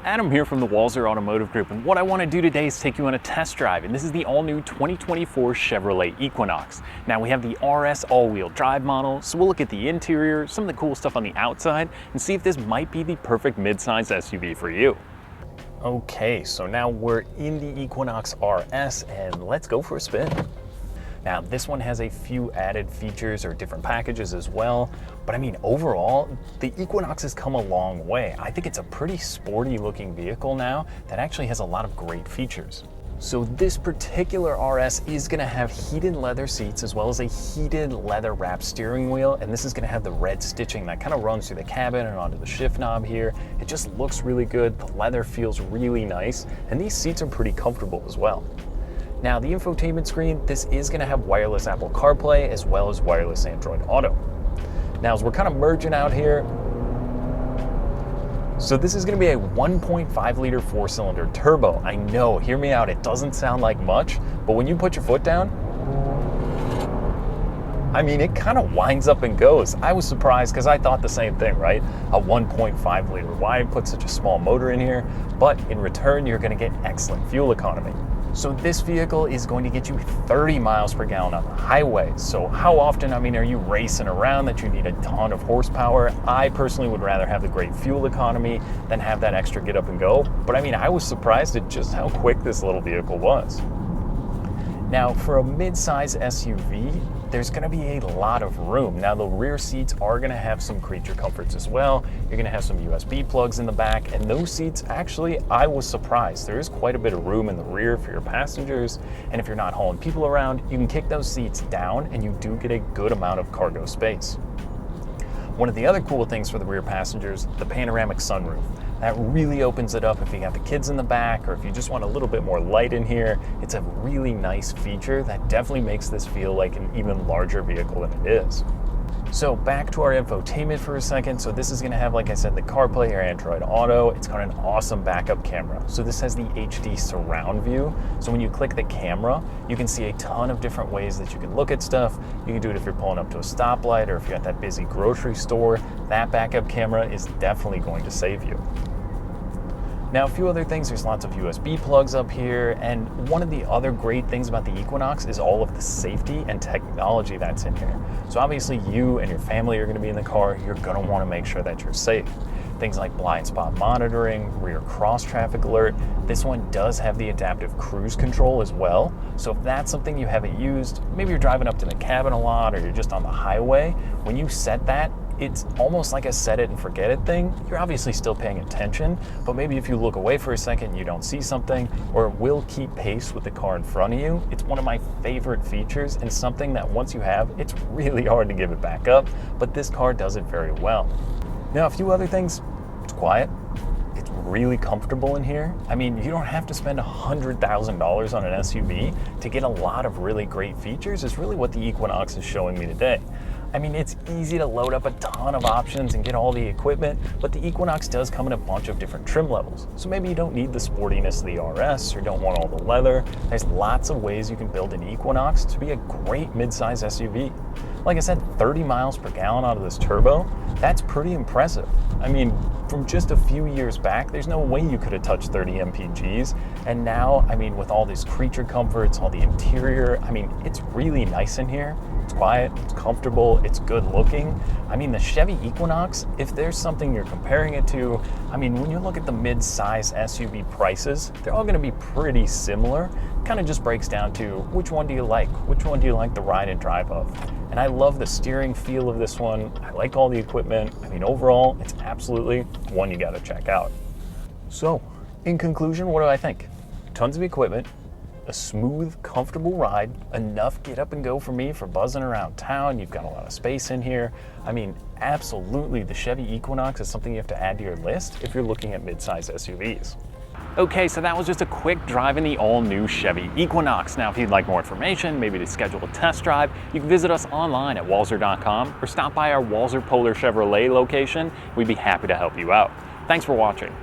Adam here from the Walser Automotive Group, and what I want to do today is take you on a test drive, and this is the all-new 2024 Chevrolet Equinox. Now we have the RS all-wheel drive model, so we'll look at the interior, some of the cool stuff on the outside, and see if this might be the perfect mid-size SUV for you. Okay, so now we're in the Equinox RS, and let's go for a spin. Now, this one has a few added features or different packages as well, but I mean, overall, the Equinox has come a long way. I think it's a pretty sporty looking vehicle now that actually has a lot of great features. So this particular RS is gonna have heated leather seats as well as a heated leather wrapped steering wheel, and this is gonna have the red stitching that kind of runs through the cabin and onto the shift knob here. It just looks really good, the leather feels really nice, and these seats are pretty comfortable as well. Now, the infotainment screen, this is going to have wireless Apple CarPlay as well as wireless Android Auto. Now, as we're kind of merging out here, so this is going to be a 1.5 liter 4-cylinder turbo. I know, hear me out, it doesn't sound like much, but when you put your foot down, I mean, it kind of winds up and goes. I was surprised because I thought the same thing, right? A 1.5 liter, why put such a small motor in here? But in return, you're going to get excellent fuel economy. So this vehicle is going to get you 30 miles per gallon on the highway. So how often, I mean, are you racing around that you need a ton of horsepower? I personally would rather have the great fuel economy than have that extra get up and go. But I mean, I was surprised at just how quick this little vehicle was. Now, for a mid-size SUV, there's gonna be a lot of room. Now, the rear seats are gonna have some creature comforts as well. You're gonna have some USB plugs in the back, and those seats, actually, I was surprised. There is quite a bit of room in the rear for your passengers, and if you're not hauling people around, you can kick those seats down, and you do get a good amount of cargo space. One of the other cool things for the rear passengers, the panoramic sunroof. That really opens it up if you got the kids in the back or if you just want a little bit more light in here. It's a really nice feature that definitely makes this feel like an even larger vehicle than it is. So back to our infotainment for a second. So this is going to have, like I said, the CarPlay or Android Auto. It's got an awesome backup camera. So this has the HD surround view. So when you click the camera, you can see a ton of different ways that you can look at stuff. You can do it if you're pulling up to a stoplight or if you're at that busy grocery store. That backup camera is definitely going to save you. Now, a few other things, there's lots of USB plugs up here, and one of the other great things about the Equinox is all of the safety and technology that's in here. So obviously you and your family are gonna be in the car, you're gonna wanna make sure that you're safe. Things like blind spot monitoring, rear cross traffic alert. This one does have the adaptive cruise control as well. So if that's something you haven't used, maybe you're driving up to the cabin a lot or you're just on the highway, when you set that, it's almost like a set it and forget it thing. You're obviously still paying attention, but maybe if you look away for a second, you don't see something, or it will keep pace with the car in front of you. It's one of my favorite features and something that once you have, it's really hard to give it back up, but this car does it very well. Now, a few other things, it's quiet. It's really comfortable in here. I mean, you don't have to spend $100,000 on an SUV to get a lot of really great features, is really what the Equinox is showing me today. I mean, it's easy to load up a ton of options and get all the equipment, but the Equinox does come in a bunch of different trim levels. So maybe you don't need the sportiness of the RS or don't want all the leather. There's lots of ways you can build an Equinox to be a great mid-size SUV. Like I said, 30 miles per gallon out of this turbo, that's pretty impressive. I mean, from just a few years back, there's no way you could have touched 30 mpgs. And now, I mean, with all these creature comforts, all the interior, I mean, it's really nice in here. It's quiet, it's comfortable, it's good looking. I mean, the Chevy Equinox, if there's something you're comparing it to, I mean, when you look at the mid-size SUV prices, they're all gonna be pretty similar. Kind of just breaks down to which one do you like? Which one do you like the ride and drive of? And I love the steering feel of this one. I like all the equipment. I mean, overall, it's absolutely one you gotta check out. So, in conclusion, what do I think? Tons of equipment, a smooth, comfortable ride, enough get up and go for me for buzzing around town. You've got a lot of space in here. I mean, absolutely, the Chevy Equinox is something you have to add to your list if you're looking at mid-size SUVs. Okay, so that was just a quick drive in the all-new Chevy Equinox. Now, if you'd like more information, maybe to schedule a test drive, you can visit us online at walser.com or stop by our Walser Polar Chevrolet location. We'd be happy to help you out. Thanks for watching.